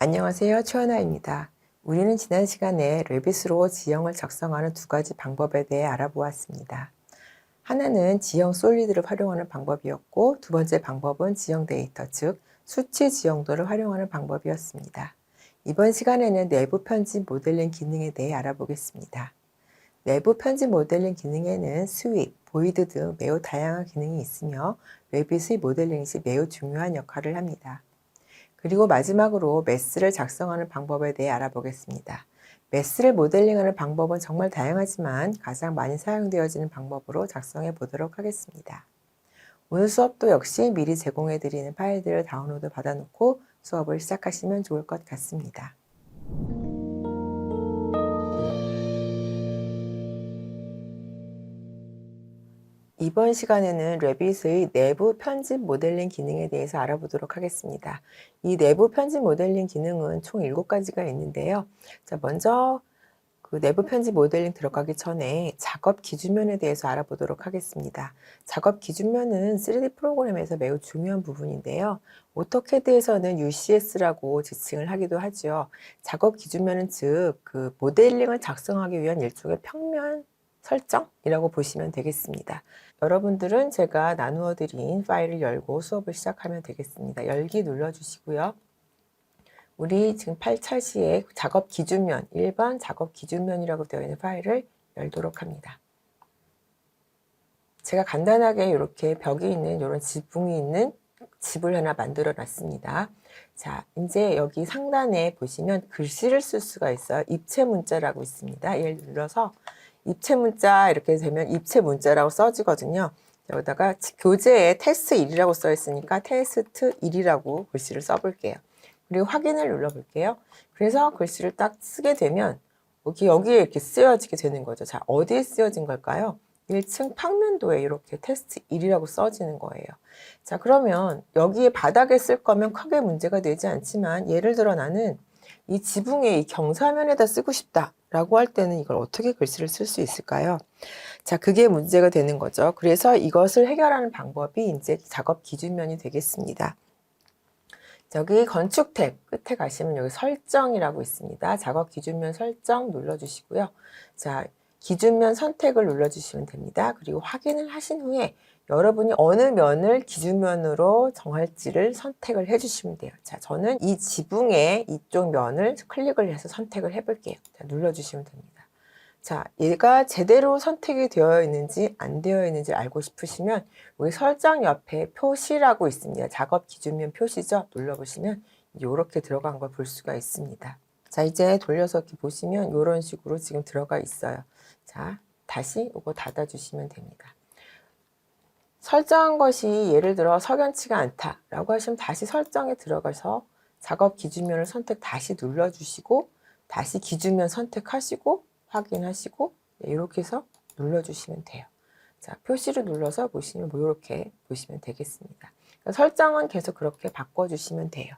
안녕하세요. 최하나입니다. 우리는 지난 시간에 레빗으로 지형을 작성하는 두 가지 방법에 대해 알아보았습니다. 하나는 지형 솔리드를 활용하는 방법이었고, 두 번째 방법은 지형 데이터, 즉 수치 지형도를 활용하는 방법이었습니다. 이번 시간에는 내부 편집 모델링 기능에 대해 알아보겠습니다. 내부 편집 모델링 기능에는 스윕, 보이드 등 매우 다양한 기능이 있으며 레빗의 모델링 시 매우 중요한 역할을 합니다. 그리고 마지막으로 매스를 작성하는 방법에 대해 알아보겠습니다. 매스를 모델링하는 방법은 정말 다양하지만 가장 많이 사용되어지는 방법으로 작성해 보도록 하겠습니다. 오늘 수업도 역시 미리 제공해 드리는 파일들을 다운로드 받아놓고 수업을 시작하시면 좋을 것 같습니다. 이번 시간에는 레빗의 내부 편집 모델링 기능에 대해서 알아보도록 하겠습니다. 이 내부 편집 모델링 기능은 총 7가지가 있는데요. 자, 먼저 그 내부 편집 모델링 들어가기 전에 작업 기준면에 대해서 알아보도록 하겠습니다. 작업 기준면은 3D 프로그램에서 매우 중요한 부분인데요. 오토캐드에서는 UCS라고 지칭을 하기도 하죠. 작업 기준면은 즉 그 모델링을 작성하기 위한 일종의 평면 설정이라고 보시면 되겠습니다. 여러분들은 제가 나누어 드린 파일을 열고 수업을 시작하면 되겠습니다. 열기 눌러주시고요. 우리 지금 8차시에 작업 기준면, 1번 작업 기준면이라고 되어 있는 파일을 열도록 합니다. 제가 간단하게 이렇게 벽이 있는 이런 지붕이 있는 집을 하나 만들어 놨습니다. 자, 이제 여기 상단에 보시면 글씨를 쓸 수가 있어요. 입체 문자라고 있습니다. 얘를 눌러서 입체 문자 이렇게 되면 입체 문자라고 써지거든요. 여기다가 교재에 테스트 1이라고 써 있으니까 테스트 1이라고 글씨를 써볼게요. 그리고 확인을 눌러볼게요. 그래서 글씨를 딱 쓰게 되면 여기에 이렇게 쓰여지게 되는 거죠. 자, 어디에 쓰여진 걸까요? 1층 평면도에 이렇게 테스트 1이라고 써지는 거예요. 자, 그러면 여기에 바닥에 쓸 거면 크게 문제가 되지 않지만 예를 들어 나는 이 지붕의 이 경사면에다 쓰고 싶다라고 할 때는 이걸 어떻게 글씨를 쓸 수 있을까요? 자, 그게 문제가 되는 거죠. 그래서 이것을 해결하는 방법이 이제 작업 기준면이 되겠습니다. 여기 건축 탭 끝에 가시면 여기 설정이라고 있습니다. 작업 기준면 설정 눌러주시고요. 자, 기준면 선택을 눌러주시면 됩니다. 그리고 확인을 하신 후에 여러분이 어느 면을 기준면으로 정할지를 선택을 해주시면 돼요. 자, 저는 이 지붕의 이쪽 면을 클릭을 해서 선택을 해볼게요. 자, 눌러주시면 됩니다. 자, 얘가 제대로 선택이 되어 있는지 안 되어 있는지 알고 싶으시면 여기 설정 옆에 표시라고 있습니다. 작업 기준면 표시죠? 눌러보시면 이렇게 들어간 걸 볼 수가 있습니다. 자, 이제 돌려서 이렇게 보시면 이런 식으로 지금 들어가 있어요. 자, 다시 이거 닫아주시면 됩니다. 설정한 것이 예를 들어 석연치가 않다라고 하시면 다시 설정에 들어가서 작업 기준면을 선택 다시 눌러주시고 다시 기준면 선택하시고 확인하시고 이렇게 해서 눌러주시면 돼요. 자, 표시를 눌러서 보시면 이렇게 보시면 되겠습니다. 설정은 계속 그렇게 바꿔주시면 돼요.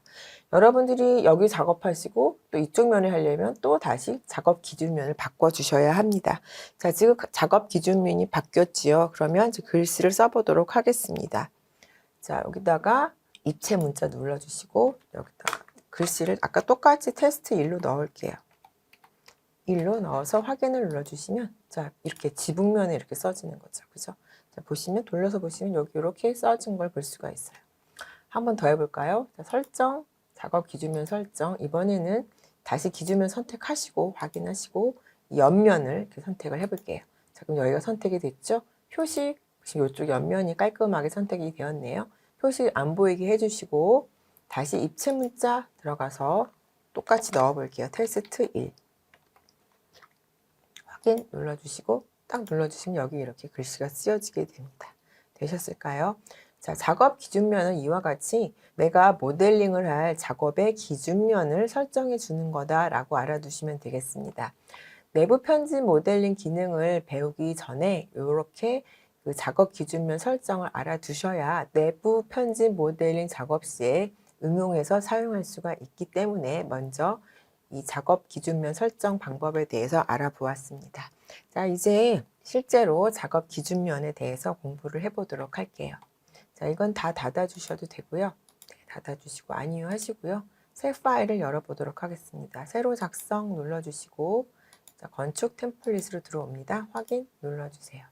여러분들이 여기 작업하시고 또 이쪽 면을 하려면 또 다시 작업 기준면을 바꿔주셔야 합니다. 자, 지금 작업 기준면이 바뀌었지요. 그러면 이제 글씨를 써보도록 하겠습니다. 자, 여기다가 입체 문자 눌러주시고 여기다가 글씨를 아까 똑같이 테스트 1로 넣을게요. 1로 넣어서 확인을 눌러주시면 자, 이렇게 지붕면에 이렇게 써지는 거죠. 그죠? 자, 보시면 돌려서 보시면 여기 이렇게 써진 걸 볼 수가 있어요. 한 번 더 해볼까요? 자, 설정, 작업 기준면 설정. 이번에는 다시 기준면 선택하시고 확인하시고 옆면을 이렇게 선택을 해볼게요. 자, 그럼 여기가 선택이 됐죠? 표시, 지금 이쪽 옆면이 깔끔하게 선택이 되었네요. 표시 안 보이게 해주시고 다시 입체 문자 들어가서 똑같이 넣어볼게요. 테스트 1. 확인 눌러주시고 딱 눌러주시면 여기 이렇게 글씨가 쓰여지게 됩니다. 되셨을까요? 자, 작업 기준면은 이와 같이 내가 모델링을 할 작업의 기준면을 설정해 주는 거다라고 알아두시면 되겠습니다. 내부 편집 모델링 기능을 배우기 전에 이렇게 그 작업 기준면 설정을 알아두셔야 내부 편집 모델링 작업 시에 응용해서 사용할 수가 있기 때문에 먼저 이 작업 기준면 설정 방법에 대해서 알아보았습니다. 자, 이제 실제로 작업 기준면에 대해서 공부를 해보도록 할게요. 자, 이건 다 닫아주셔도 되고요. 네, 닫아주시고 아니요 하시고요. 새 파일을 열어보도록 하겠습니다. 새로 작성 눌러주시고 자, 건축 템플릿으로 들어옵니다. 확인 눌러주세요.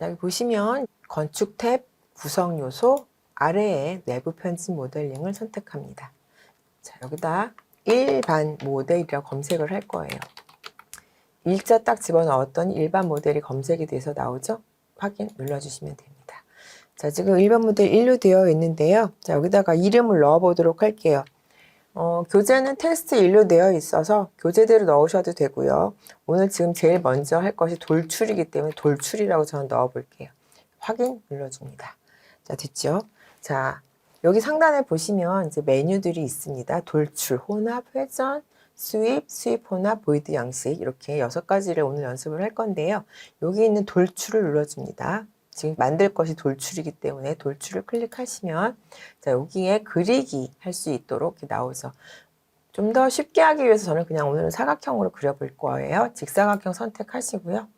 여기 보시면 건축 탭 구성 요소 아래에 내부 편집 모델링을 선택합니다. 자, 여기다 일반 모델이라고 검색을 할 거예요. 일자 딱 집어넣었더니 일반 모델이 검색이 돼서 나오죠? 확인 눌러주시면 됩니다. 자, 지금 일반 모델 1로 되어 있는데요. 자, 여기다가 이름을 넣어 보도록 할게요. 교재는 테스트 1로 되어 있어서 교재대로 넣으셔도 되고요. 오늘 지금 제일 먼저 할 것이 돌출이기 때문에 돌출이라고 저는 넣어 볼게요. 확인 눌러줍니다. 자, 됐죠? 자, 여기 상단에 보시면 이제 메뉴들이 있습니다. 돌출, 혼합, 회전, 수입, 수입 혼합, 보이드 양식 이렇게 6가지를 오늘 연습을 할 건데요. 여기 있는 돌출을 눌러줍니다. 지금 만들 것이 돌출이기 때문에 돌출을 클릭하시면 자, 여기에 그리기 할 수 있도록 이렇게 나오죠. 좀 더 쉽게 하기 위해서 저는 그냥 오늘은 사각형으로 그려볼 거예요. 직사각형 선택하시고요.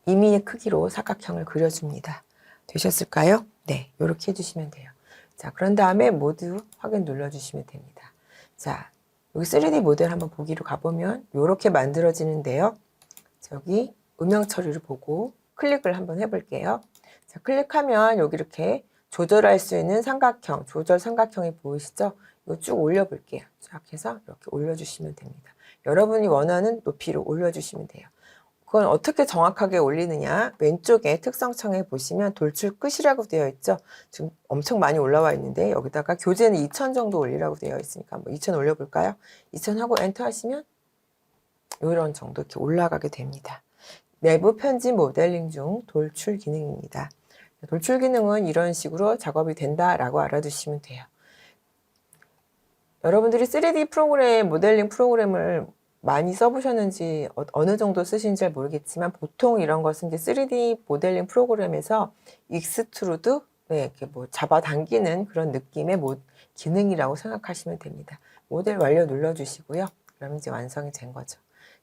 임의의 크기로 사각형을 그려줍니다. 되셨을까요? 네, 이렇게 해주시면 돼요. 자, 그런 다음에 모두 확인 눌러주시면 됩니다. 자, 여기 3D 모델 한번 보기로 가보면 이렇게 만들어지는데요. 여기 음영 처리를 보고 클릭을 한번 해볼게요. 자, 클릭하면 여기 이렇게 조절할 수 있는 삼각형, 조절 삼각형이 보이시죠? 이거 쭉 올려볼게요. 쫙 해서 이렇게 올려주시면 됩니다. 여러분이 원하는 높이로 올려주시면 돼요. 그건 어떻게 정확하게 올리느냐? 왼쪽에 특성창에 보시면 돌출 끝이라고 되어 있죠. 지금 엄청 많이 올라와 있는데 여기다가 교재는 2000 정도 올리라고 되어 있으니까 뭐 2000 올려볼까요? 2000 하고 엔터 하시면 이런 정도 이렇게 올라가게 됩니다. 내부 편집 모델링 중 돌출 기능입니다. 돌출 기능은 이런 식으로 작업이 된다라고 알아두시면 돼요. 여러분들이 3D 프로그램, 모델링 프로그램을 많이 써보셨는지 어느 정도 쓰신지 잘 모르겠지만 보통 이런 것은 이제 3D 모델링 프로그램에서 익스트루드 이렇게 뭐 잡아당기는 그런 느낌의 기능이라고 생각하시면 됩니다. 모델 완료 눌러주시고요. 그러면 이제 완성이 된 거죠.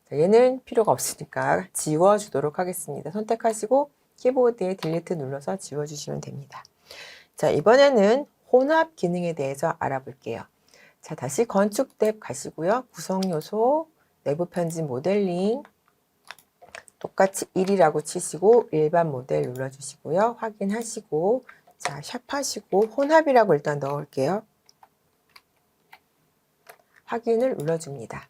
자, 얘는 필요가 없으니까 지워주도록 하겠습니다. 선택하시고 키보드에 딜리트 눌러서 지워주시면 됩니다. 자, 이번에는 혼합 기능에 대해서 알아볼게요. 자, 다시 건축 탭 가시고요. 구성 요소, 내부 편집 모델링, 똑같이 1이라고 치시고 일반 모델 눌러주시고요. 확인하시고 자, 샵 하시고 혼합이라고 일단 넣을게요. 확인을 눌러줍니다.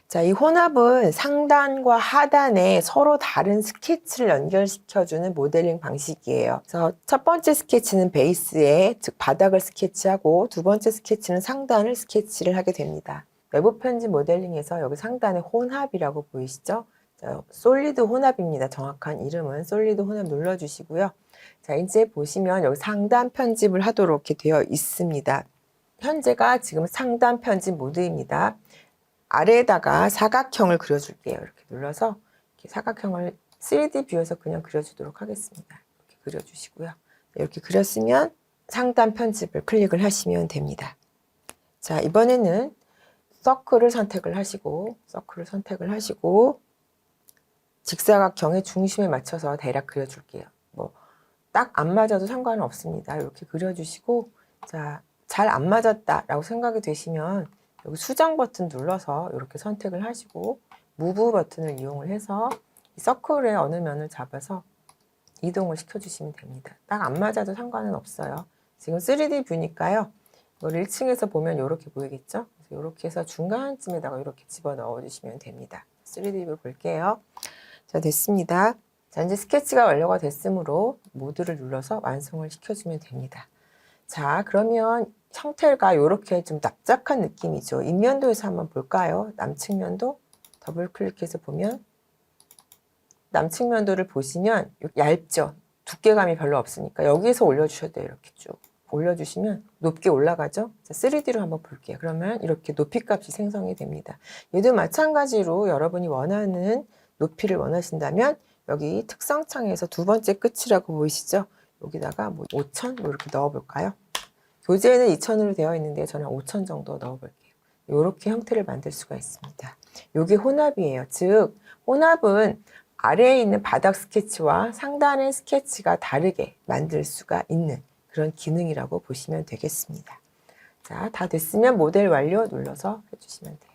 자, 이 혼합은 상단과 하단에 서로 다른 스케치를 연결시켜주는 모델링 방식이에요. 그래서 첫 번째 스케치는 베이스에, 즉 바닥을 스케치하고 두 번째 스케치는 상단을 스케치를 하게 됩니다. 외부 편집 모델링에서 여기 상단에 혼합이라고 보이시죠? 자, 솔리드 혼합입니다. 정확한 이름은 솔리드 혼합 눌러주시고요. 자, 이제 보시면 여기 상단 편집을 하도록 이렇게 되어 있습니다. 현재가 지금 상단 편집 모드입니다. 아래에다가 사각형을 그려줄게요. 이렇게 눌러서 이렇게 사각형을 3D 뷰에서 그냥 그려주도록 하겠습니다. 이렇게 그려주시고요. 이렇게 그렸으면 상단 편집을 클릭을 하시면 됩니다. 자, 이번에는 서클을 선택을 하시고 직사각형의 중심에 맞춰서 대략 그려줄게요. 뭐 딱 안 맞아도 상관은 없습니다. 이렇게 그려주시고 자, 잘 안 맞았다라고 생각이 되시면 여기 수정 버튼 눌러서 이렇게 선택을 하시고 무브 버튼을 이용을 해서 이 서클의 어느 면을 잡아서 이동을 시켜주시면 됩니다. 딱 안 맞아도 상관은 없어요. 지금 3D 뷰니까요. 이걸 1층에서 보면 이렇게 보이겠죠? 이렇게 해서 중간쯤에다가 이렇게 집어넣어 주시면 됩니다. 3D 뷰 볼게요. 자, 됐습니다. 자, 이제 스케치가 완료가 됐으므로 모드를 눌러서 완성을 시켜주면 됩니다. 자, 그러면 형태가 이렇게 좀 납작한 느낌이죠. 입면도에서 한번 볼까요? 남측면도 더블 클릭해서 보면 남측면도를 보시면 얇죠. 두께감이 별로 없으니까 여기에서 올려주셔도 돼요. 이렇게 쭉 올려주시면 높게 올라가죠. 자, 3D로 한번 볼게요. 그러면 이렇게 높이값이 생성이 됩니다. 얘도 마찬가지로 여러분이 원하는 높이를 원하신다면 여기 특성창에서 두 번째 끝이라고 보이시죠? 여기다가 뭐 5000 뭐 이렇게 넣어볼까요? 교재에는 2000으로 되어 있는데 저는 5000 정도 넣어볼게요. 이렇게 형태를 만들 수가 있습니다. 이게 혼합이에요. 즉 혼합은 아래에 있는 바닥 스케치와 상단의 스케치가 다르게 만들 수가 있는 그런 기능이라고 보시면 되겠습니다. 자, 다 됐으면 모델 완료 눌러서 해주시면 돼요.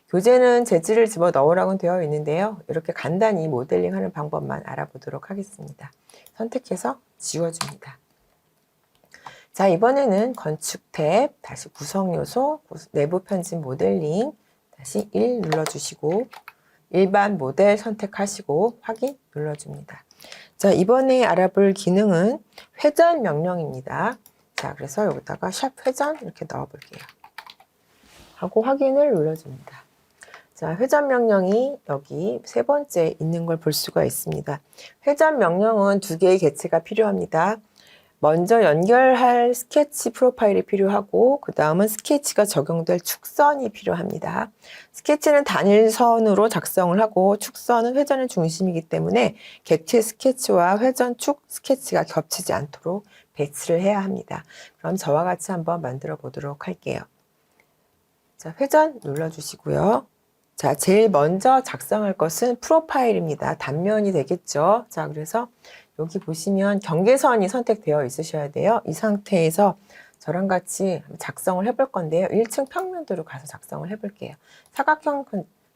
교재는 재질을 집어 넣으라고 되어 있는데요. 이렇게 간단히 모델링 하는 방법만 알아보도록 하겠습니다. 선택해서 지워줍니다. 자, 이번에는 건축 탭, 다시 구성 요소, 내부 편집 모델링, 다시 1 눌러주시고, 일반 모델 선택하시고, 확인 눌러줍니다. 자, 이번에 알아볼 기능은 회전 명령입니다. 자, 그래서 여기다가 샵 회전 이렇게 넣어볼게요. 하고 확인을 눌러줍니다. 자, 회전 명령이 여기 세 번째 있는 걸 볼 수가 있습니다. 회전 명령은 두 개의 개체가 필요합니다. 먼저 연결할 스케치 프로파일이 필요하고 그 다음은 스케치가 적용될 축선이 필요합니다. 스케치는 단일선으로 작성을 하고 축선은 회전의 중심이기 때문에 객체 스케치와 회전축 스케치가 겹치지 않도록 배치를 해야 합니다. 그럼 저와 같이 한번 만들어 보도록 할게요. 자, 회전 눌러주시고요. 자, 제일 먼저 작성할 것은 프로파일입니다. 단면이 되겠죠. 자, 그래서 여기 보시면 경계선이 선택되어 있으셔야 돼요. 이 상태에서 저랑 같이 작성을 해볼 건데요. 1층 평면도로 가서 작성을 해볼게요. 사각형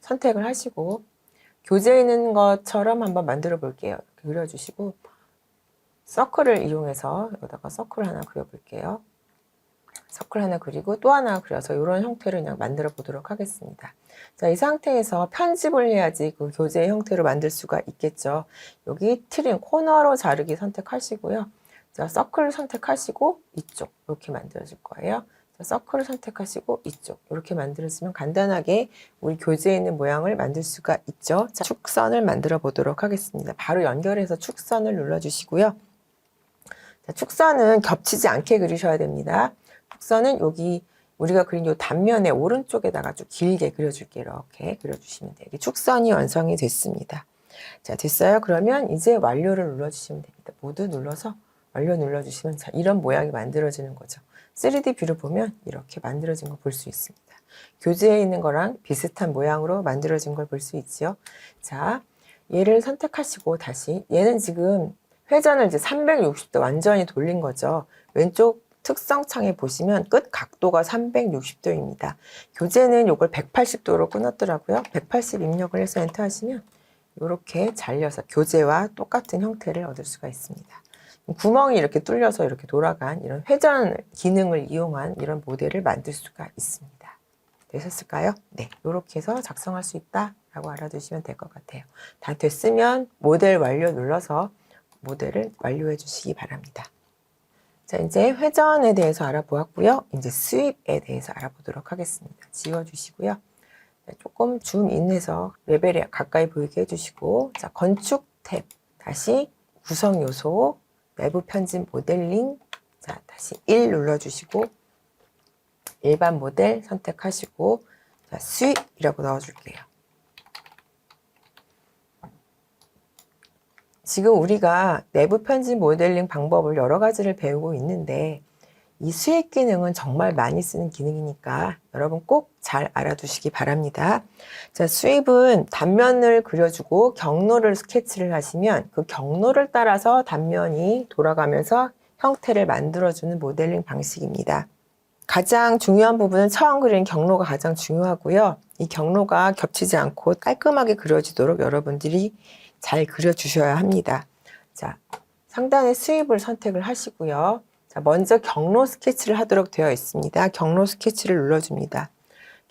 선택을 하시고 교재에 있는 것처럼 한번 만들어 볼게요. 이렇게 그려주시고 서클을 이용해서 여기다가 서클 하나 그려볼게요. 서클 하나 그리고 또 하나 그려서 이런 형태로 그냥 만들어 보도록 하겠습니다. 자, 이 상태에서 편집을 해야지 그 교재의 형태로 만들 수가 있겠죠. 여기 트림, 코너로 자르기 선택하시고요. 자, 서클을 선택하시고 이쪽 이렇게 만들어질 거예요. 자, 서클을 선택하시고 이쪽 이렇게 만들어지면 간단하게 우리 교재에 있는 모양을 만들 수가 있죠. 자, 축선을 만들어 보도록 하겠습니다. 바로 연결해서 축선을 눌러주시고요. 자, 축선은 겹치지 않게 그리셔야 됩니다. 축선은 여기 우리가 그린 요 단면의 오른쪽에다가 좀 길게 그려줄게요. 이렇게 그려주시면 돼요. 축선이 완성이 됐습니다. 자, 됐어요. 그러면 이제 완료를 눌러주시면 됩니다. 모두 눌러서 완료 눌러주시면 자, 이런 모양이 만들어지는 거죠. 3D 뷰를 보면 이렇게 만들어진 거 볼 수 있습니다. 교재에 있는 거랑 비슷한 모양으로 만들어진 걸 볼 수 있죠. 자, 얘를 선택하시고 다시 얘는 지금 회전을 이제 360도 완전히 돌린 거죠. 왼쪽 특성창에 보시면 끝 각도가 360도입니다. 교재는 이걸 180도로 끊었더라고요. 180 입력을 해서 엔터 하시면 이렇게 잘려서 교재와 똑같은 형태를 얻을 수가 있습니다. 구멍이 이렇게 뚫려서 이렇게 돌아간 이런 회전 기능을 이용한 이런 모델을 만들 수가 있습니다. 되셨을까요? 네, 이렇게 해서 작성할 수 있다라고 알아두시면 될 것 같아요. 다 됐으면 모델 완료 눌러서 모델을 완료해 주시기 바랍니다. 자, 이제 회전에 대해서 알아보았고요. 이제 스윕에 대해서 알아보도록 하겠습니다. 지워주시고요. 조금 줌인해서 레벨에 가까이 보이게 해주시고, 자, 건축 탭, 다시 구성 요소, 내부 편집 모델링, 자, 다시 1 눌러주시고, 일반 모델 선택하시고, 자, 스윕이라고 넣어줄게요. 지금 우리가 내부 편집 모델링 방법을 여러 가지를 배우고 있는데 이 스윕 기능은 정말 많이 쓰는 기능이니까 여러분 꼭 잘 알아두시기 바랍니다. 자, 스윕은 단면을 그려주고 경로를 스케치를 하시면 그 경로를 따라서 단면이 돌아가면서 형태를 만들어주는 모델링 방식입니다. 가장 중요한 부분은 처음 그린 경로가 가장 중요하고요. 이 경로가 겹치지 않고 깔끔하게 그려지도록 여러분들이 잘 그려주셔야 합니다. 자, 상단에 스윕을 선택을 하시고요. 자, 먼저 경로 스케치를 하도록 되어 있습니다. 경로 스케치를 눌러줍니다.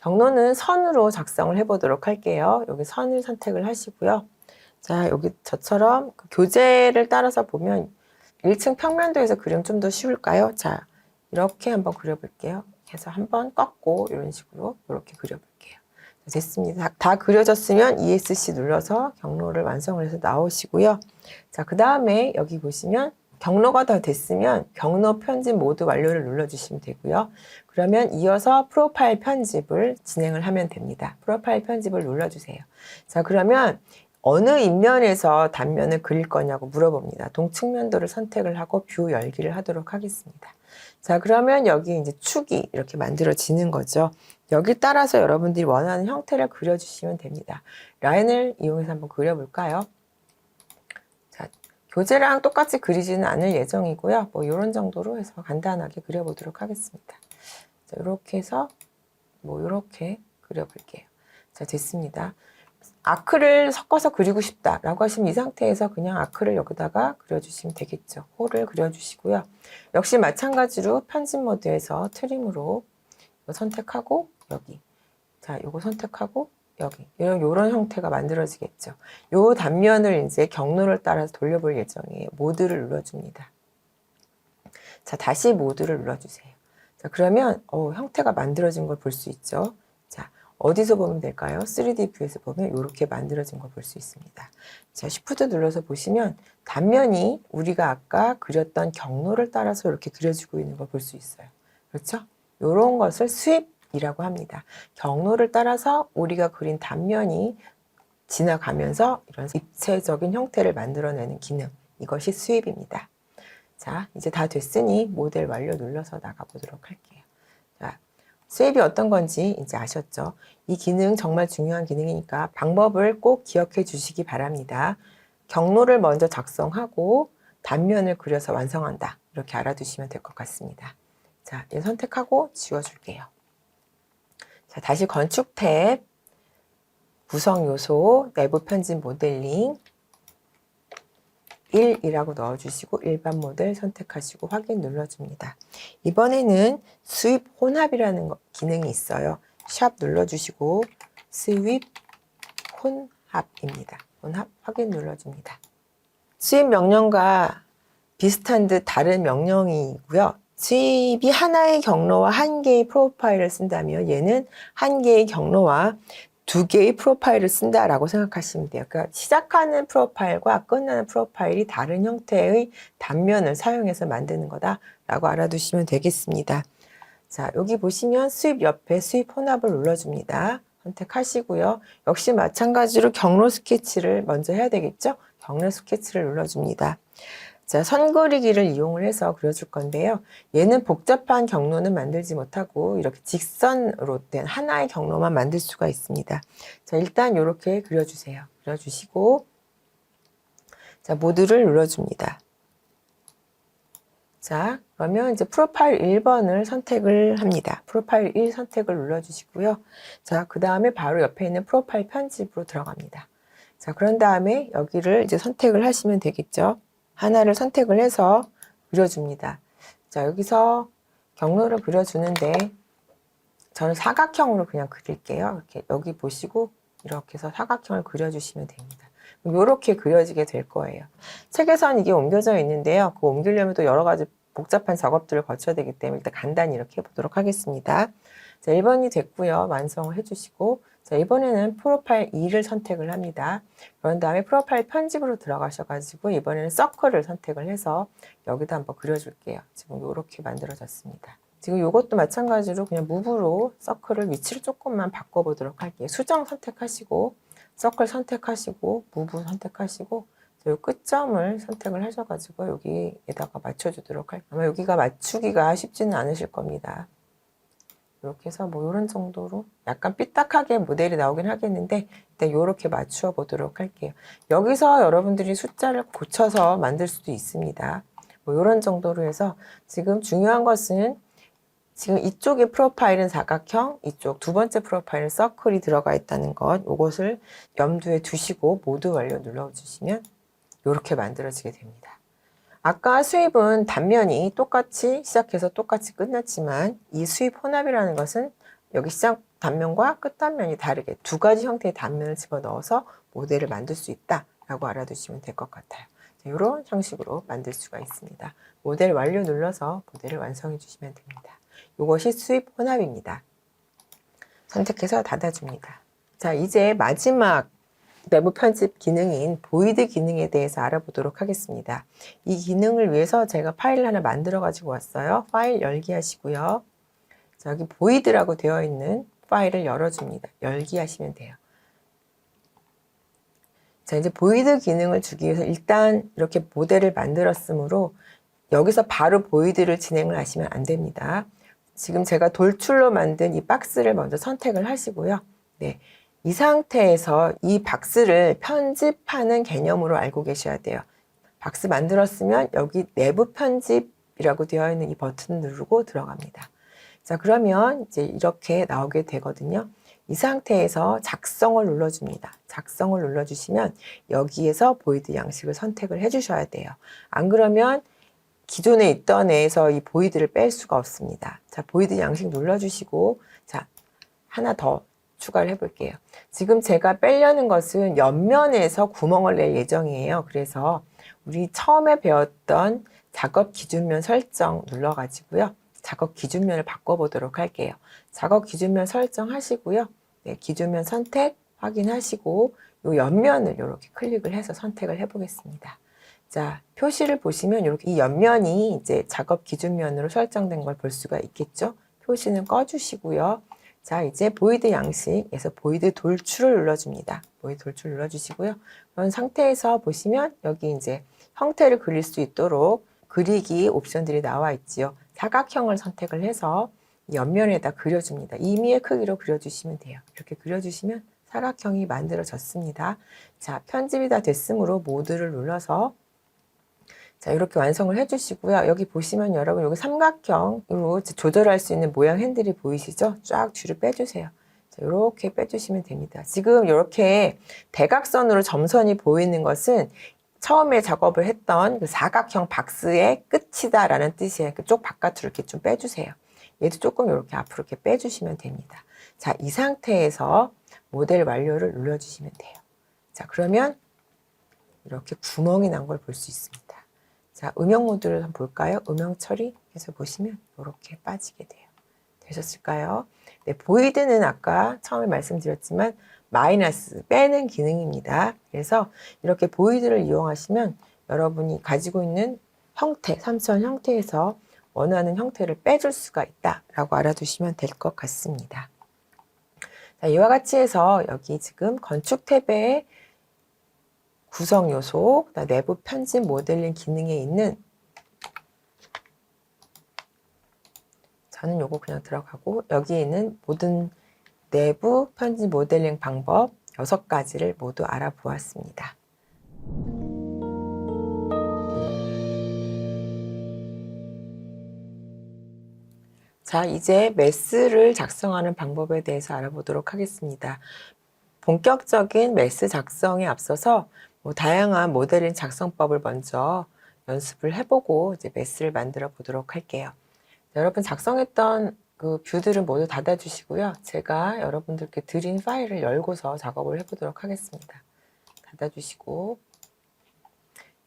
경로는 선으로 작성을 해보도록 할게요. 여기 선을 선택을 하시고요. 자, 여기 저처럼 그 교재를 따라서 보면 1층 평면도에서 그리면 좀 더 쉬울까요? 자, 이렇게 한번 그려볼게요. 해서 한번 꺾고 이런 식으로 이렇게 그려볼게요. 됐습니다. 다 그려졌으면 ESC 눌러서 경로를 완성을 해서 나오시고요. 자, 그 다음에 여기 보시면 경로가 다 됐으면 경로 편집 모두 완료를 눌러주시면 되고요. 그러면 이어서 프로파일 편집을 진행을 하면 됩니다. 프로파일 편집을 눌러주세요. 자, 그러면 어느 입면에서 단면을 그릴 거냐고 물어봅니다. 동측면도를 선택을 하고 뷰 열기를 하도록 하겠습니다. 자, 그러면 여기 이제 축이 이렇게 만들어지는 거죠. 여기 따라서 여러분들이 원하는 형태를 그려주시면 됩니다. 라인을 이용해서 한번 그려볼까요? 자, 교재랑 똑같이 그리지는 않을 예정이고요. 뭐 이런 정도로 해서 간단하게 그려보도록 하겠습니다. 자, 이렇게 해서 뭐 이렇게 그려볼게요. 자, 됐습니다. 아크를 섞어서 그리고 싶다라고 하시면 이 상태에서 그냥 아크를 여기다가 그려주시면 되겠죠. 홀을 그려주시고요. 역시 마찬가지로 편집 모드에서 트림으로 이거 선택하고 여기, 자, 요거 선택하고 여기 이런 형태가 만들어지겠죠. 요 단면을 이제 경로를 따라서 돌려볼 예정이에요. 모드를 눌러줍니다. 자, 다시 모드를 눌러주세요. 자, 그러면 형태가 만들어진 걸 볼 수 있죠. 자, 어디서 보면 될까요? 3D 뷰에서 보면 이렇게 만들어진 걸 볼 수 있습니다. 자, Shift 눌러서 보시면 단면이 우리가 아까 그렸던 경로를 따라서 이렇게 그려지고 있는 걸 볼 수 있어요. 그렇죠? 이런 것을 스윕이라고 합니다. 경로를 따라서 우리가 그린 단면이 지나가면서 이런 입체적인 형태를 만들어내는 기능, 이것이 스윕입니다. 자, 이제 다 됐으니 모델 완료 눌러서 나가보도록 할게요. 자, 스윕이 어떤 건지 이제 아셨죠? 이 기능 정말 중요한 기능이니까 방법을 꼭 기억해 주시기 바랍니다. 경로를 먼저 작성하고 단면을 그려서 완성한다. 이렇게 알아두시면 될 것 같습니다. 자, 얘 선택하고 지워줄게요. 자, 다시 건축 탭, 구성 요소, 내부 편집 모델링, 1이라고 넣어주시고 일반 모델 선택하시고 확인 눌러줍니다. 이번에는 스윕 혼합이라는 기능이 있어요. 샵 눌러주시고 스윕 혼합입니다. 혼합 확인 눌러줍니다. 스윕 명령과 비슷한 듯 다른 명령이고요. 스윕이 하나의 경로와 한 개의 프로파일을 쓴다면 얘는 한 개의 경로와 두 개의 프로파일을 쓴다라고 생각하시면 돼요. 그러니까 시작하는 프로파일과 끝나는 프로파일이 다른 형태의 단면을 사용해서 만드는 거다라고 알아두시면 되겠습니다. 자, 여기 보시면 스윕 옆에 스윕 혼합을 눌러줍니다. 선택하시고요. 역시 마찬가지로 경로 스케치를 먼저 해야 되겠죠? 경로 스케치를 눌러줍니다. 자, 선 그리기를 이용을 해서 그려줄 건데요. 얘는 복잡한 경로는 만들지 못하고 이렇게 직선으로 된 하나의 경로만 만들 수가 있습니다. 자, 일단 이렇게 그려주세요. 그려주시고, 자, 모드를 눌러줍니다. 자, 그러면 이제 프로파일 1번을 선택을 합니다. 프로파일 1 선택을 눌러주시고요. 자, 그 다음에 바로 옆에 있는 프로파일 편집으로 들어갑니다. 자, 그런 다음에 여기를 이제 선택을 하시면 되겠죠. 하나를 선택을 해서 그려줍니다. 자, 여기서 경로를 그려주는데 저는 사각형으로 그냥 그릴게요. 이렇게 여기 보시고 이렇게 해서 사각형을 그려주시면 됩니다. 이렇게 그려지게 될 거예요. 책에서는 이게 옮겨져 있는데요. 그거 옮기려면 또 여러 가지 복잡한 작업들을 거쳐야 되기 때문에 일단 간단히 이렇게 해보도록 하겠습니다. 자, 1번이 됐고요. 완성을 해주시고 자, 이번에는 프로파일 2를 선택을 합니다. 그런 다음에 프로파일 편집으로 들어가셔가지고 이번에는 서클을 선택을 해서 여기다 한번 그려줄게요. 지금 이렇게 만들어졌습니다. 지금 이것도 마찬가지로 그냥 무브로 서클을 위치를 조금만 바꿔보도록 할게요. 수정 선택하시고 서클 선택하시고 무브 선택하시고 이 끝점을 선택을 하셔가지고 여기에다가 맞춰주도록 할게요. 아마 여기가 맞추기가 쉽지는 않으실 겁니다. 이렇게 해서 뭐 이런 정도로 약간 삐딱하게 모델이 나오긴 하겠는데 일단 이렇게 맞추어 보도록 할게요. 여기서 여러분들이 숫자를 고쳐서 만들 수도 있습니다. 뭐 이런 정도로 해서 지금 중요한 것은 지금 이쪽의 프로파일은 사각형, 이쪽 두 번째 프로파일은 서클이 들어가 있다는 것, 이것을 염두에 두시고 모드 완료 눌러주시면 이렇게 만들어지게 됩니다. 아까 스윕은 단면이 똑같이 시작해서 똑같이 끝났지만 이 스윕 혼합이라는 것은 여기 시작 단면과 끝 단면이 다르게 두 가지 형태의 단면을 집어넣어서 모델을 만들 수 있다라고 알아두시면 될 것 같아요. 이런 형식으로 만들 수가 있습니다. 모델 완료 눌러서 모델을 완성해 주시면 됩니다. 이것이 스윕 혼합입니다. 선택해서 닫아줍니다. 자, 이제 마지막 내부 편집 기능인 보이드 기능에 대해서 알아보도록 하겠습니다. 이 기능을 위해서 제가 파일을 하나 만들어 가지고 왔어요. 파일 열기 하시고요. 자, 여기 보이드라고 되어 있는 파일을 열어줍니다. 열기 하시면 돼요. 자, 이제 보이드 기능을 주기 위해서 일단 이렇게 모델을 만들었으므로 여기서 바로 보이드를 진행을 하시면 안 됩니다. 지금 제가 돌출로 만든 이 박스를 먼저 선택을 하시고요. 네. 이 상태에서 이 박스를 편집하는 개념으로 알고 계셔야 돼요. 박스 만들었으면 여기 내부 편집이라고 되어 있는 이 버튼 누르고 들어갑니다. 자, 그러면 이제 이렇게 나오게 되거든요. 이 상태에서 작성을 눌러줍니다. 작성을 눌러주시면 여기에서 보이드 양식을 선택을 해주셔야 돼요. 안 그러면 기존에 있던 애에서 이 보이드를 뺄 수가 없습니다. 자, 보이드 양식 눌러주시고, 자, 하나 더 추가를 해볼게요. 지금 제가 빼려는 것은 옆면에서 구멍을 낼 예정이에요. 그래서 우리 처음에 배웠던 작업 기준면 설정 눌러가지고요. 작업 기준면을 바꿔보도록 할게요. 작업 기준면 설정하시고요. 네, 기준면 선택 확인하시고 이 옆면을 이렇게 클릭을 해서 선택을 해보겠습니다. 자, 표시를 보시면 이렇게 이 옆면이 이제 작업 기준면으로 설정된 걸 볼 수가 있겠죠. 표시는 꺼주시고요. 자, 이제 보이드 양식에서 보이드 돌출을 눌러줍니다. 보이드 돌출 눌러주시고요. 그런 상태에서 보시면 여기 이제 형태를 그릴 수 있도록 그리기 옵션들이 나와 있지요. 사각형을 선택을 해서 옆면에다 그려줍니다. 임의의 크기로 그려주시면 돼요. 이렇게 그려주시면 사각형이 만들어졌습니다. 자, 편집이 다 됐으므로 모드를 눌러서 자, 이렇게 완성을 해주시고요. 여기 보시면 여러분 여기 삼각형으로 조절할 수 있는 모양 핸들이 보이시죠? 쫙 뒤로 빼주세요. 자, 이렇게 빼주시면 됩니다. 지금 이렇게 대각선으로 점선이 보이는 것은 처음에 작업을 했던 그 사각형 박스의 끝이다라는 뜻이에요. 쪽 바깥으로 이렇게 좀 빼주세요. 얘도 조금 이렇게 앞으로 이렇게 빼주시면 됩니다. 자, 이 상태에서 모델 완료를 눌러주시면 돼요. 자, 그러면 이렇게 구멍이 난 걸 볼 수 있습니다. 자, 음영 모드를 한번 볼까요? 음영 처리해서 보시면 이렇게 빠지게 돼요. 되셨을까요? 네, 보이드는 아까 처음에 말씀드렸지만 마이너스, 빼는 기능입니다. 그래서 이렇게 보이드를 이용하시면 여러분이 가지고 있는 형태, 3천 형태에서 원하는 형태를 빼줄 수가 있다라고 알아두시면 될 것 같습니다. 자, 이와 같이 해서 여기 지금 건축 탭에 구성 요소, 내부 편집 모델링 기능에 있는 저는 요거 그냥 들어가고 여기에 있는 모든 내부 편집 모델링 방법 6가지를 모두 알아보았습니다. 자, 이제 메스를 작성하는 방법에 대해서 알아보도록 하겠습니다. 본격적인 메스 작성에 앞서서 다양한 모델링 작성법을 먼저 연습을 해보고 이제 메스를 만들어 보도록 할게요. 자, 여러분 작성했던 그 뷰들은 모두 닫아주시고요. 제가 여러분들께 드린 파일을 열고서 작업을 해보도록 하겠습니다. 닫아주시고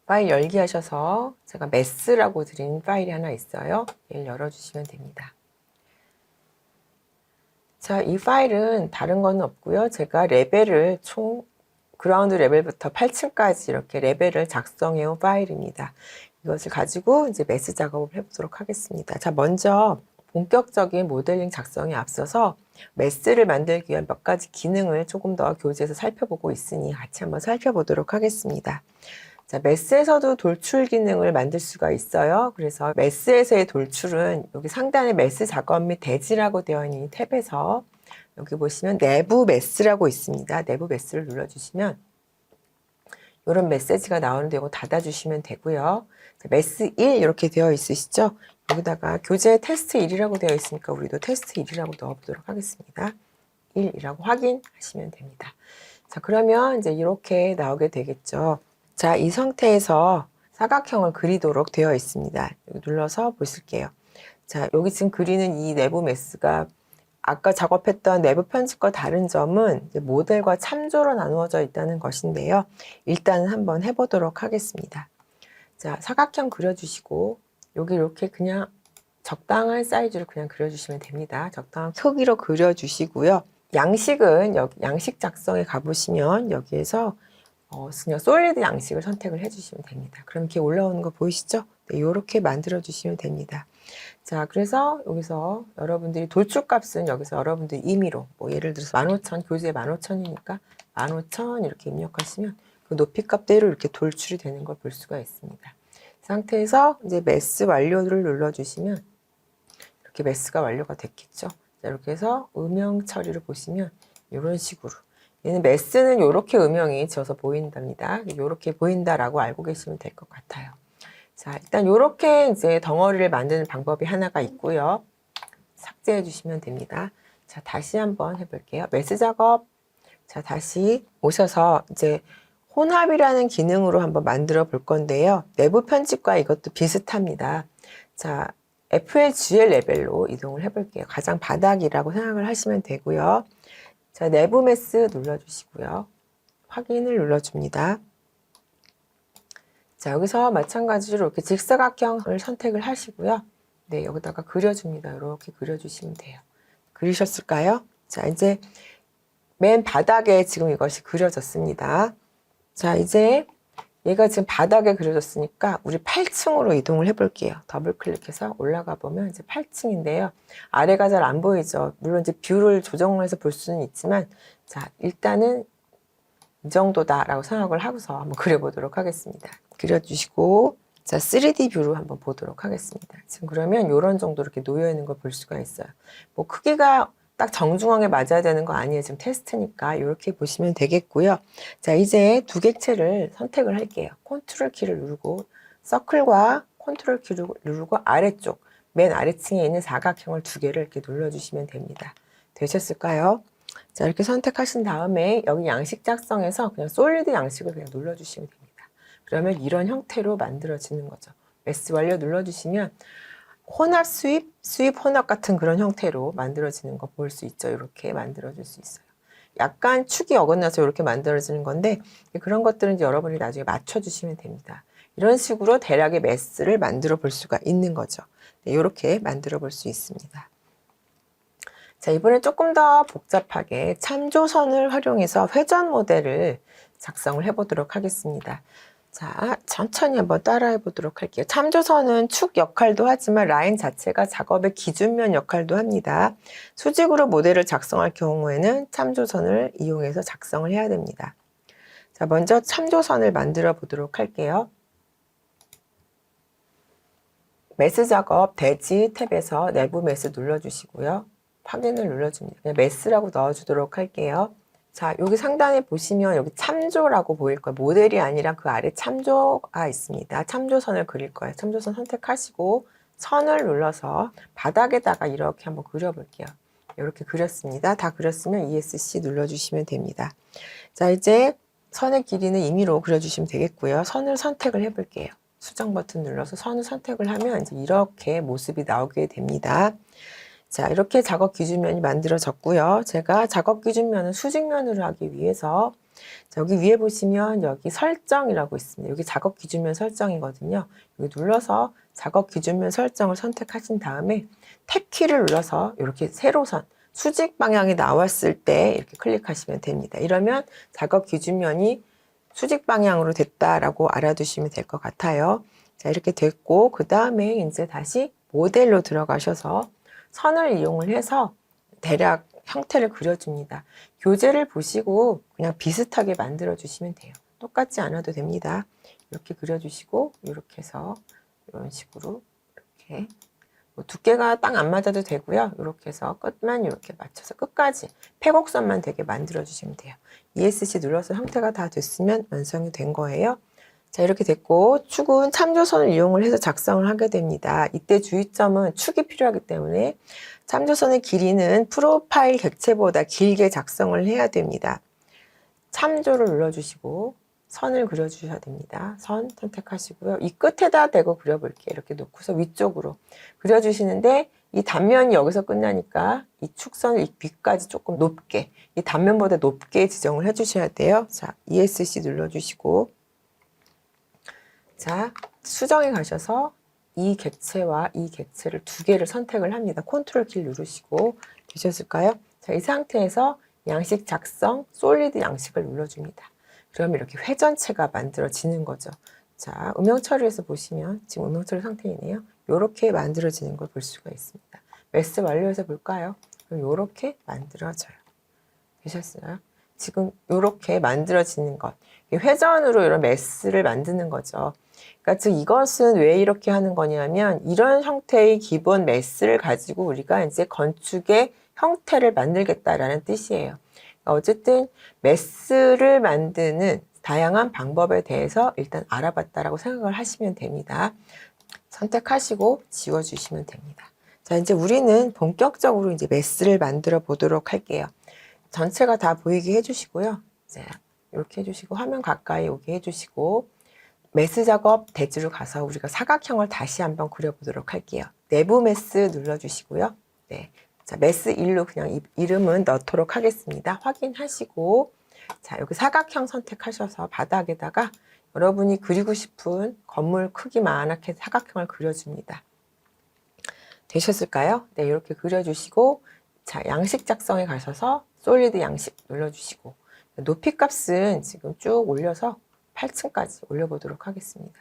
파일 열기 하셔서 제가 메스라고 드린 파일이 하나 있어요. 얘를 열어주시면 됩니다. 자, 이 파일은 다른 건 없고요. 제가 레벨을 총 그라운드 레벨부터 8층까지 이렇게 레벨을 작성해 온 파일입니다. 이것을 가지고 이제 메스 작업을 해보도록 하겠습니다. 자, 먼저 본격적인 모델링 작성에 앞서서 메스를 만들기 위한 몇 가지 기능을 조금 더 교재에서 살펴보고 있으니 같이 한번 살펴보도록 하겠습니다. 자, 메스에서도 돌출 기능을 만들 수가 있어요. 그래서 메스에서의 돌출은 여기 상단에 메스 작업 및 대지라고 되어 있는 이 탭에서 여기 보시면 내부 메스라고 있습니다. 내부 메스를 눌러주시면 이런 메시지가 나오는데 이거 닫아주시면 되고요. 메스 1 이렇게 되어 있으시죠? 여기다가 교재 테스트 1이라고 되어 있으니까 우리도 테스트 1이라고 넣어보도록 하겠습니다. 1이라고 확인하시면 됩니다. 자, 그러면 이제 이렇게 나오게 되겠죠. 자, 이 상태에서 사각형을 그리도록 되어 있습니다. 여기 눌러서 보실게요. 자, 여기 지금 그리는 이 내부 메스가 아까 작업했던 내부 편집과 다른 점은 이제 모델과 참조로 나누어져 있다는 것인데요. 일단 한번 해보도록 하겠습니다. 자, 사각형 그려주시고 여기 이렇게 그냥 적당한 사이즈로 그냥 그려주시면 됩니다. 적당한 크기로 그려주시고요. 양식은 여기 양식 작성에 가보시면 여기에서 그냥 솔리드 양식을 선택을 해주시면 됩니다. 그럼 이렇게 올라오는 거 보이시죠? 네, 이렇게 만들어 주시면 됩니다. 자, 그래서 여기서 여러분들이 돌출 값은 여기서 여러분들이 임의로 예를 들어서 15,000 교재 15,000이니까 15,000 이렇게 입력하시면 그 높이 값대로 이렇게 돌출이 되는 걸 볼 수가 있습니다. 이 상태에서 이제 메스 완료를 눌러주시면 이렇게 메스가 완료가 됐겠죠. 자, 이렇게 해서 음영 처리를 보시면 이런 식으로 얘는 메스는 이렇게 음영이 져서 보인답니다. 이렇게 보인다라고 알고 계시면 될 것 같아요. 자, 일단 이렇게 이제 덩어리를 만드는 방법이 하나가 있고요. 삭제해 주시면 됩니다. 자, 다시 한번 해볼게요. 메스 작업. 자, 다시 오셔서 이제 혼합이라는 기능으로 한번 만들어 볼 건데요. 내부 편집과 이것도 비슷합니다. 자, FLGL 레벨로 이동을 해볼게요. 가장 바닥이라고 생각을 하시면 되고요. 자, 내부 메스 눌러주시고요. 확인을 눌러줍니다. 자, 여기서 마찬가지로 이렇게 직사각형을 선택을 하시고요. 네, 여기다가 그려줍니다. 이렇게 그려주시면 돼요. 그리셨을까요? 자, 이제 맨 바닥에 지금 이것이 그려졌습니다. 자, 이제 얘가 지금 바닥에 그려졌으니까 우리 8층으로 이동을 해볼게요. 더블 클릭해서 올라가 보면 이제 8층인데요. 아래가 잘 안 보이죠. 물론 이제 뷰를 조정해서 볼 수는 있지만, 자, 일단은 이 정도다라고 생각을 하고서 한번 그려보도록 하겠습니다. 그려주시고, 자, 3D 뷰로 한번 보도록 하겠습니다. 지금 그러면 이런 정도 이렇게 놓여 있는 걸 볼 수가 있어요. 뭐 크기가 딱 정중하게 맞아야 되는 거 아니에요. 지금 테스트니까 이렇게 보시면 되겠고요. 자, 이제 두 객체를 선택을 할게요. 컨트롤 키를 누르고 서클과 컨트롤 키를 누르고 아래쪽 맨 아래층에 있는 사각형을 두 개를 이렇게 눌러주시면 됩니다. 되셨을까요? 자, 이렇게 선택하신 다음에 여기 양식 작성에서 그냥 솔리드 양식을 그냥 눌러주시면 됩니다. 그러면 이런 형태로 만들어지는 거죠. 메스 완료 눌러주시면 혼합 수입, 수입 혼합 같은 그런 형태로 만들어지는 거 볼 수 있죠. 이렇게 만들어줄 수 있어요. 약간 축이 어긋나서 이렇게 만들어지는 건데 그런 것들은 이제 여러분이 나중에 맞춰주시면 됩니다. 이런 식으로 대략의 메스를 만들어 볼 수가 있는 거죠. 네, 이렇게 만들어 볼 수 있습니다. 자, 이번엔 조금 더 복잡하게 참조선을 활용해서 회전 모델을 작성을 해보도록 하겠습니다. 자, 천천히 한번 따라해 보도록 할게요. 참조선은 축 역할도 하지만 라인 자체가 작업의 기준면 역할도 합니다. 수직으로 모델을 작성할 경우에는 참조선을 이용해서 작성을 해야 됩니다. 자, 먼저 참조선을 만들어 보도록 할게요. 메스 작업 대지 탭에서 내부 메스 눌러주시고요. 확인을 눌러줍니다. 그냥 메스라고 넣어주도록 할게요. 자, 여기 상단에 보시면 여기 참조라고 보일 거예요. 모델이 아니라 그 아래 참조가 있습니다. 참조선을 그릴 거예요. 참조선 선택하시고 선을 눌러서 바닥에다가 이렇게 한번 그려볼게요. 이렇게 그렸습니다. 다 그렸으면 ESC 눌러주시면 됩니다. 자, 이제 선의 길이는 임의로 그려주시면 되겠고요. 선을 선택을 해볼게요. 수정 버튼 눌러서 선을 선택을 하면 이제 이렇게 모습이 나오게 됩니다. 자, 이렇게 작업 기준면이 만들어졌고요. 제가 작업 기준면을 수직면으로 하기 위해서 여기 위에 보시면 여기 설정이라고 있습니다. 여기 작업 기준면 설정이거든요. 여기 눌러서 작업 기준면 설정을 선택하신 다음에 탭 키를 눌러서 이렇게 세로선 수직 방향이 나왔을 때 이렇게 클릭하시면 됩니다. 이러면 작업 기준면이 수직 방향으로 됐다라고 알아두시면 될 것 같아요. 자, 이렇게 됐고 그 다음에 이제 다시 모델로 들어가셔서 선을 이용을 해서 대략 형태를 그려줍니다. 교재를 보시고 그냥 비슷하게 만들어 주시면 돼요. 똑같지 않아도 됩니다. 이렇게 그려주시고 이렇게 해서 이런 식으로 이렇게 뭐 두께가 딱 안 맞아도 되고요. 이렇게 해서 끝만 이렇게 맞춰서 끝까지 패곡선만 되게 만들어 주시면 돼요. ESC 눌러서 형태가 다 됐으면 완성이 된 거예요. 자, 이렇게 됐고 축은 참조선을 이용을 해서 작성을 하게 됩니다. 이때 주의점은 축이 필요하기 때문에 참조선의 길이는 프로파일 객체보다 길게 작성을 해야 됩니다. 참조를 눌러주시고 선을 그려주셔야 됩니다. 선 선택하시고요. 이 끝에다 대고 그려볼게요. 이렇게 놓고서 위쪽으로 그려주시는데 이 단면이 여기서 끝나니까 이 축선을 이 위까지 조금 높게 이 단면보다 높게 지정을 해주셔야 돼요. 자, ESC 눌러주시고 자, 수정에 가셔서 이 객체와 이 객체를 두 개를 선택을 합니다. 컨트롤 키를 누르시고 되셨을까요? 자, 이 상태에서 양식 작성, 솔리드 양식을 눌러줍니다. 그러면 이렇게 회전체가 만들어지는 거죠. 자, 음영 처리에서 보시면 지금 음영 처리 상태이네요. 이렇게 만들어지는 걸 볼 수가 있습니다. 메스 완료해서 볼까요? 그럼 이렇게 만들어져요. 되셨어요? 지금 이렇게 만들어지는 것. 회전으로 이런 메스를 만드는 거죠. 그러니까 즉 이것은 왜 이렇게 하는 거냐면 이런 형태의 기본 메스를 가지고 우리가 이제 건축의 형태를 만들겠다라는 뜻이에요. 어쨌든 매스를 만드는 다양한 방법에 대해서 일단 알아봤다라고 생각을 하시면 됩니다. 선택하시고 지워주시면 됩니다. 자, 이제 우리는 본격적으로 이제 매스를 만들어 보도록 할게요. 전체가 다 보이게 해주시고요. 이제 이렇게 해주시고 화면 가까이 오게 해주시고 매스 작업 대지로 가서 우리가 사각형을 다시 한번 그려보도록 할게요. 내부 매스 눌러주시고요. 네. 자, 매스 1로 그냥 이름은 넣도록 하겠습니다. 확인하시고, 자, 여기 사각형 선택하셔서 바닥에다가 여러분이 그리고 싶은 건물 크기만하게 사각형을 그려줍니다. 되셨을까요? 네, 이렇게 그려주시고, 자, 양식 작성에 가셔서 솔리드 양식 눌러주시고, 높이 값은 지금 쭉 올려서 8층까지 올려보도록 하겠습니다.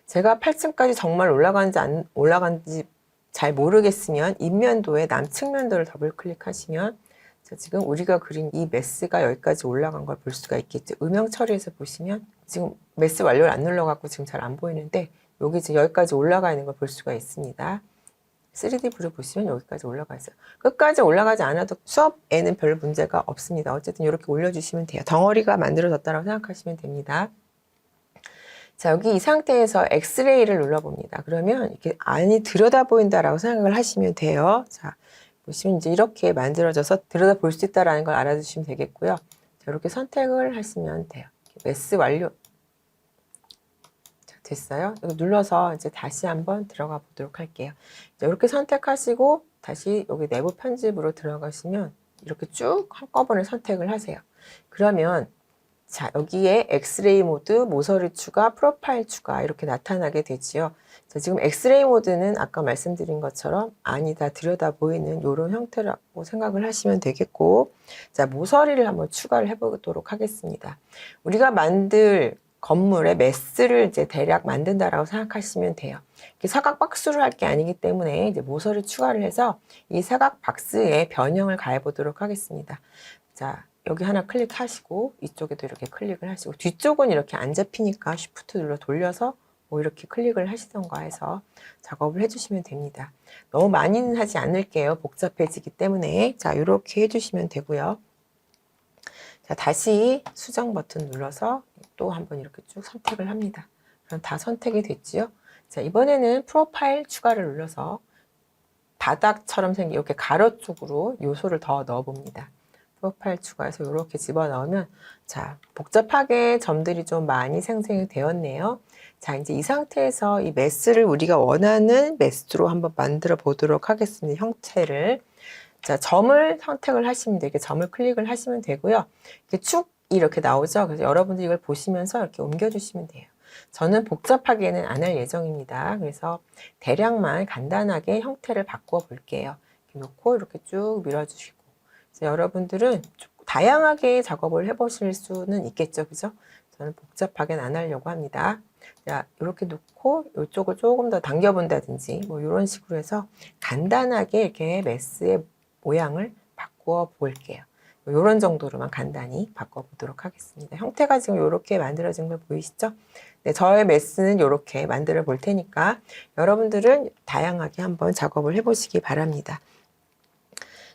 제가 8층까지 정말 올라간지 안 올라간지 잘 모르겠으면 인면도에 남측면도를 더블 클릭하시면 자, 지금 우리가 그린 이 매스가 여기까지 올라간 걸 볼 수가 있겠죠. 음영 처리해서 보시면 지금 매스 완료를 안 눌러갖고 지금 잘 안 보이는데 여기 지금 여기까지 올라가 있는 걸 볼 수가 있습니다. 3D 뷰를 보시면 여기까지 올라가 있어요. 끝까지 올라가지 않아도 수업에는 별 문제가 없습니다. 어쨌든 이렇게 올려주시면 돼요. 덩어리가 만들어졌다고 생각하시면 됩니다. 자, 여기 이 상태에서 엑스레이를 눌러봅니다. 그러면 이렇게 안이 들여다 보인다라고 생각을 하시면 돼요. 자, 보시면 이제 이렇게 만들어져서 들여다 볼 수 있다라는 걸 알아두시면 되겠고요. 자, 이렇게 선택을 하시면 돼요. 매스 완료. 자, 됐어요. 이거 눌러서 이제 다시 한번 들어가 보도록 할게요. 자, 이렇게 선택하시고 다시 여기 내부 편집으로 들어가시면 이렇게 쭉 한꺼번에 선택을 하세요. 그러면 자, 여기에 엑스레이 모드, 모서리 추가, 프로파일 추가 이렇게 나타나게 되지요. 자, 지금 엑스레이 모드는 아까 말씀드린 것처럼 안이 다 들여다 보이는 이런 형태라고 생각을 하시면 되겠고, 자, 모서리를 한번 추가를 해보도록 하겠습니다. 우리가 만들 건물의 매스를 이제 대략 만든다라고 생각하시면 돼요. 사각 박스로 할 게 아니기 때문에 이제 모서리 추가를 해서 이 사각 박스에 변형을 가해 보도록 하겠습니다. 자, 여기 하나 클릭하시고 이쪽에도 이렇게 클릭을 하시고 뒤쪽은 이렇게 안 잡히니까 쉬프트 눌러 돌려서 뭐 이렇게 클릭을 하시던가 해서 작업을 해주시면 됩니다. 너무 많이는 하지 않을게요. 복잡해지기 때문에. 자, 이렇게 해주시면 되고요. 자, 다시 수정 버튼 눌러서 또 한번 이렇게 쭉 선택을 합니다. 그럼 다 선택이 됐지요. 자, 이번에는 프로파일 추가를 눌러서 바닥처럼 생긴 이렇게 가로 쪽으로 요소를 더 넣어 봅니다. 프로파일 추가해서 이렇게 집어넣으면 자, 복잡하게 점들이 좀 많이 생성이 되었네요. 자, 이제 이 상태에서 이 매스를 우리가 원하는 매스로 한번 만들어 보도록 하겠습니다. 형태를. 자, 점을 선택을 하시면 돼요. 이렇게 점을 클릭을 하시면 되고요. 이렇게 쭉 이렇게 나오죠. 그래서 여러분들이 이걸 보시면서 이렇게 옮겨주시면 돼요. 저는 복잡하게는 안 할 예정입니다. 그래서 대략만 간단하게 형태를 바꾸어 볼게요. 이렇게 놓고 이렇게 쭉 밀어주시고. 여러분들은 다양하게 작업을 해보실 수는 있겠죠. 그죠? 저는 복잡하게는 안 하려고 합니다. 자, 이렇게 놓고 이쪽을 조금 더 당겨본다든지 뭐 이런 식으로 해서 간단하게 이렇게 매스의 모양을 바꾸어 볼게요. 이런 정도로만 간단히 바꿔보도록 하겠습니다. 형태가 지금 이렇게 만들어진 걸 보이시죠? 네, 저의 매스는 이렇게 만들어 볼 테니까 여러분들은 다양하게 한번 작업을 해보시기 바랍니다.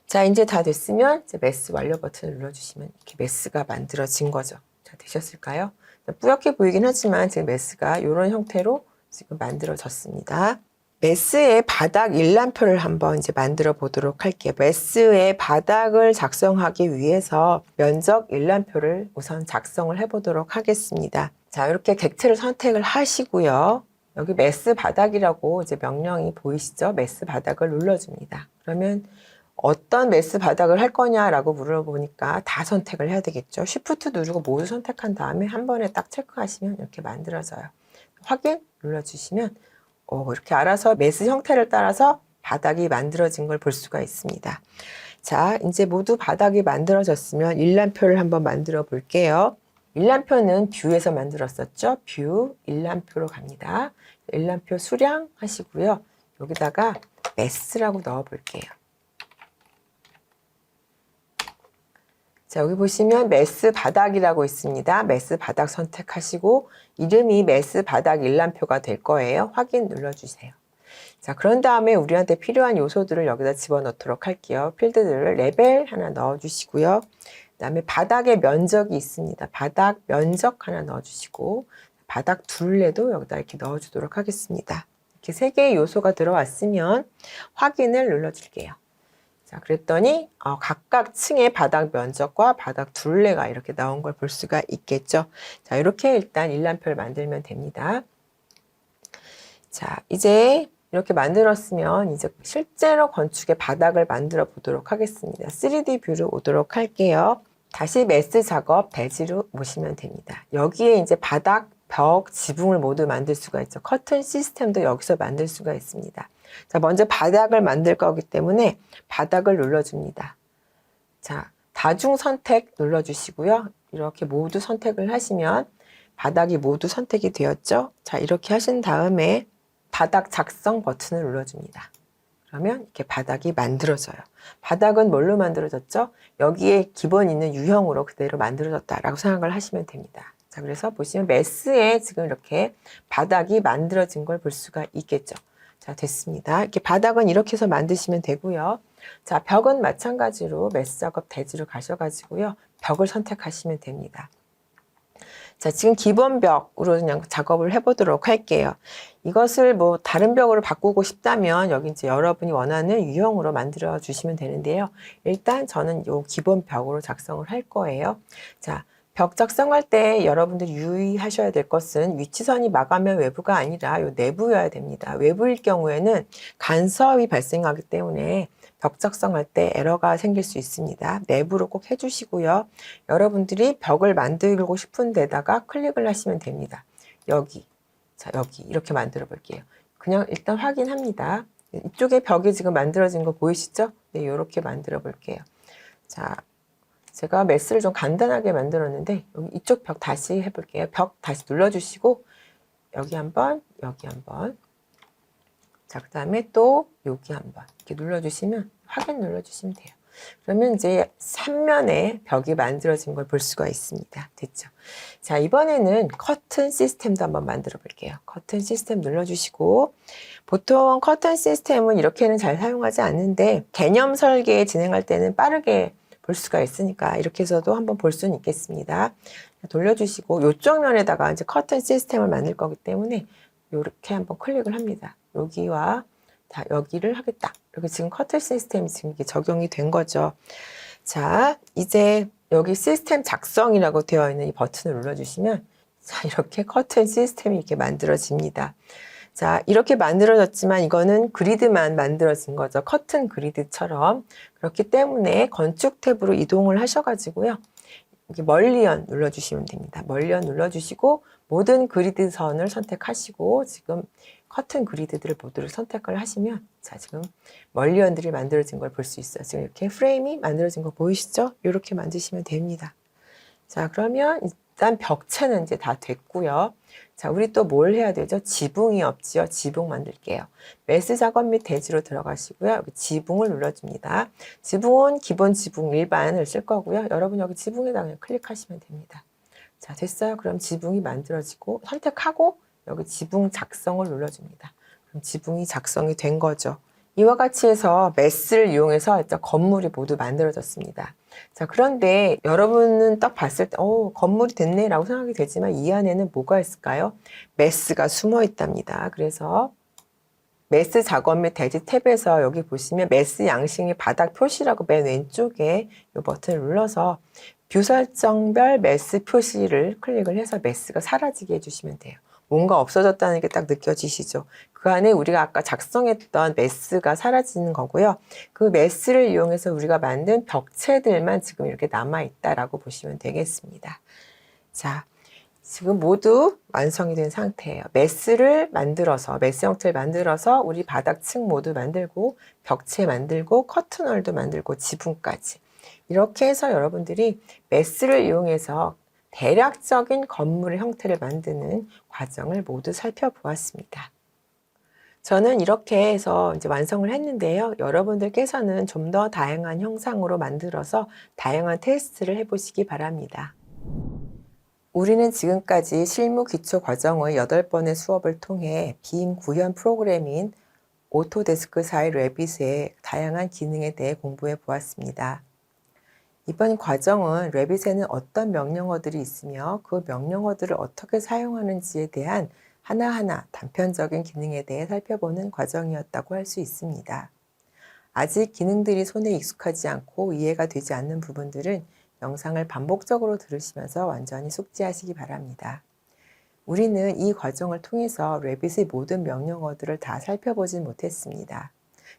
자, 이제 다 됐으면 이제 매스 완료 버튼을 눌러주시면 이렇게 매스가 만들어진 거죠. 자, 되셨을까요? 뿌옇게 보이긴 하지만 지금 매스가 이런 형태로 지금 만들어졌습니다. 매스의 바닥 일람표를 한번 이제 만들어 보도록 할게요. 매스의 바닥을 작성하기 위해서 면적 일람표를 우선 작성을 해 보도록 하겠습니다. 자, 이렇게 객체를 선택을 하시고요. 여기 매스 바닥이라고 이제 명령이 보이시죠? 매스 바닥을 눌러줍니다. 그러면 어떤 매스 바닥을 할 거냐라고 물어보니까 다 선택을 해야 되겠죠. Shift 누르고 모두 선택한 다음에 한 번에 딱 체크하시면 이렇게 만들어져요. 확인 눌러주시면 이렇게 알아서 매스 형태를 따라서 바닥이 만들어진 걸 볼 수가 있습니다. 자, 이제 모두 바닥이 만들어졌으면 일람표를 한번 만들어 볼게요. 일람표는 뷰에서 만들었었죠. 뷰, 일람표로 갑니다. 일람표 수량 하시고요. 여기다가 매스라고 넣어 볼게요. 자, 여기 보시면 매스 바닥이라고 있습니다. 매스 바닥 선택하시고 이름이 매스 바닥 일람표가 될 거예요. 확인 눌러주세요. 자, 그런 다음에 우리한테 필요한 요소들을 여기다 집어넣도록 할게요. 필드들을 레벨 하나 넣어주시고요. 그다음에 바닥에 면적이 있습니다. 바닥 면적 하나 넣어주시고 바닥 둘레도 여기다 이렇게 넣어주도록 하겠습니다. 이렇게 3개의 요소가 들어왔으면 확인을 눌러줄게요. 자, 그랬더니 각각 층의 바닥 면적과 바닥 둘레가 이렇게 나온 걸 볼 수가 있겠죠. 자, 이렇게 일단 일람표를 만들면 됩니다. 자, 이제 이렇게 만들었으면 이제 실제로 건축의 바닥을 만들어 보도록 하겠습니다. 3D 뷰로 오도록 할게요. 다시 메스 작업 대지로 모시면 됩니다. 여기에 이제 바닥, 벽, 지붕을 모두 만들 수가 있죠. 커튼 시스템도 여기서 만들 수가 있습니다. 자, 먼저 바닥을 만들 거기 때문에 바닥을 눌러줍니다. 자, 다중 선택 눌러주시고요. 이렇게 모두 선택을 하시면 바닥이 모두 선택이 되었죠. 자, 이렇게 하신 다음에 바닥 작성 버튼을 눌러줍니다. 그러면 이렇게 바닥이 만들어져요. 바닥은 뭘로 만들어졌죠? 여기에 기본 있는 유형으로 그대로 만들어졌다라고 생각을 하시면 됩니다. 자, 그래서 보시면 메스에 지금 이렇게 바닥이 만들어진 걸 볼 수가 있겠죠. 자, 됐습니다. 이렇게 바닥은 이렇게 해서 만드시면 되고요. 자, 벽은 마찬가지로 메스 작업 대지로 가셔가지고요. 벽을 선택하시면 됩니다. 자, 지금 기본 벽으로 그냥 작업을 해보도록 할게요. 이것을 뭐 다른 벽으로 바꾸고 싶다면 여기 이제 여러분이 원하는 유형으로 만들어 주시면 되는데요. 일단 저는 요 기본 벽으로 작성을 할 거예요. 자, 벽 작성할 때 여러분들이 유의하셔야 될 것은 위치선이 마감면 외부가 아니라 요 내부여야 됩니다. 외부일 경우에는 간섭이 발생하기 때문에 벽 작성할 때 에러가 생길 수 있습니다. 내부로 꼭 해주시고요. 여러분들이 벽을 만들고 싶은 데다가 클릭을 하시면 됩니다. 여기, 자, 여기 이렇게 만들어 볼게요. 그냥 일단 확인합니다. 이쪽에 벽이 지금 만들어진 거 보이시죠? 네, 이렇게 만들어 볼게요. 자, 제가 메스를 좀 간단하게 만들었는데 여기 이쪽 벽 다시 해볼게요. 벽 다시 눌러주시고 여기 한번, 여기 한번. 자, 그 다음에 또 여기 한번 이렇게 눌러주시면 확인 눌러주시면 돼요. 그러면 이제 3면에 벽이 만들어진 걸 볼 수가 있습니다. 됐죠? 자, 이번에는 커튼 시스템도 한번 만들어 볼게요. 커튼 시스템 눌러주시고 보통 커튼 시스템은 이렇게는 잘 사용하지 않는데 개념 설계 진행할 때는 빠르게 볼 수가 있으니까 이렇게 해서도 한번 볼 수는 있겠습니다. 돌려주시고 이쪽 면에다가 이제 커튼 시스템을 만들 거기 때문에 이렇게 한번 클릭을 합니다. 여기와 자, 여기를 하겠다. 이렇게 지금 커튼 시스템이 지금 이게 적용이 된 거죠. 자, 이제 여기 시스템 작성이라고 되어 있는 이 버튼을 눌러주시면 자, 이렇게 커튼 시스템이 이렇게 만들어집니다. 자, 이렇게 만들어졌지만 이거는 그리드만 만들어진 거죠. 커튼 그리드처럼. 그렇기 때문에 건축 탭으로 이동을 하셔가지고요. 여기 멀리언 눌러주시면 됩니다. 멀리언 눌러주시고 모든 그리드 선을 선택하시고 지금 커튼 그리드들을 모두를 선택을 하시면 자, 지금 멀리언들이 만들어진 걸 볼 수 있어요. 지금 이렇게 프레임이 만들어진 거 보이시죠? 이렇게 만드시면 됩니다. 자, 그러면 일단 벽체는 이제 다 됐고요. 자, 우리 또 뭘 해야 되죠? 지붕이 없지요. 지붕 만들게요. 메스 작업 및 대지로 들어가시고요. 여기 지붕을 눌러줍니다. 지붕은 기본 지붕 일반을 쓸 거고요. 여러분 여기 지붕에다 그냥 클릭하시면 됩니다. 자, 됐어요. 그럼 지붕이 만들어지고 선택하고 여기 지붕 작성을 눌러줍니다. 그럼 지붕이 작성이 된 거죠. 이와 같이 해서 메스를 이용해서 일단 건물이 모두 만들어졌습니다. 자, 그런데 여러분은 딱 봤을 때, 건물이 됐네 라고 생각이 되지만 이 안에는 뭐가 있을까요? 메스가 숨어 있답니다. 그래서 메스 작업 및 대지 탭에서 여기 보시면 메스 양식의 바닥 표시라고 맨 왼쪽에 이 버튼을 눌러서 뷰 설정별 메스 표시를 클릭을 해서 메스가 사라지게 해주시면 돼요. 뭔가 없어졌다는 게 딱 느껴지시죠? 그 안에 우리가 아까 작성했던 메스가 사라지는 거고요. 그 메스를 이용해서 우리가 만든 벽체들만 지금 이렇게 남아있다라고 보시면 되겠습니다. 자, 지금 모두 완성이 된 상태예요. 메스를 만들어서, 메스 형태를 만들어서 우리 바닥층 모두 만들고, 벽체 만들고, 커튼홀도 만들고, 지붕까지. 이렇게 해서 여러분들이 메스를 이용해서 대략적인 건물의 형태를 만드는 과정을 모두 살펴보았습니다. 저는 이렇게 해서 이제 완성을 했는데요. 여러분들께서는 좀 더 다양한 형상으로 만들어서 다양한 테스트를 해보시기 바랍니다. 우리는 지금까지 실무 기초 과정의 8번의 수업을 통해 빔 구현 프로그램인 오토데스크 4의 레빗의 다양한 기능에 대해 공부해 보았습니다. 이번 과정은 레빗에는 어떤 명령어들이 있으며 그 명령어들을 어떻게 사용하는지에 대한 하나하나 단편적인 기능에 대해 살펴보는 과정이었다고 할 수 있습니다. 아직 기능들이 손에 익숙하지 않고 이해가 되지 않는 부분들은 영상을 반복적으로 들으시면서 완전히 숙지하시기 바랍니다. 우리는 이 과정을 통해서 레빗의 모든 명령어들을 다 살펴보진 못했습니다.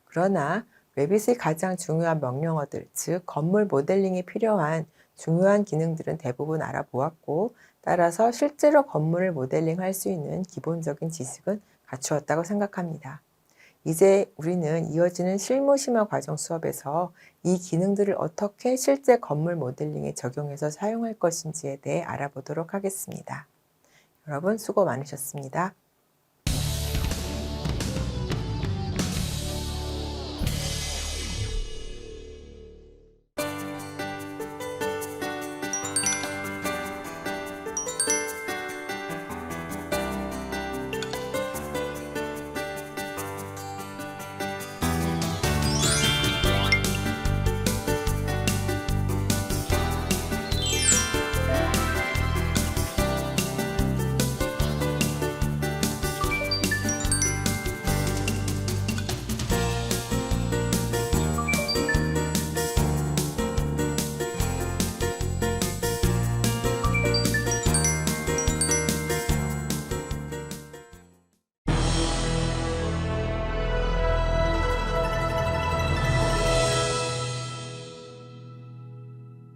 그러나 레빗의 가장 중요한 명령어들, 즉 건물 모델링에 필요한 중요한 기능들은 대부분 알아보았고, 따라서 실제로 건물을 모델링할 수 있는 기본적인 지식은 갖추었다고 생각합니다. 이제 우리는 이어지는 실무 심화 과정 수업에서 이 기능들을 어떻게 실제 건물 모델링에 적용해서 사용할 것인지에 대해 알아보도록 하겠습니다. 여러분 수고 많으셨습니다.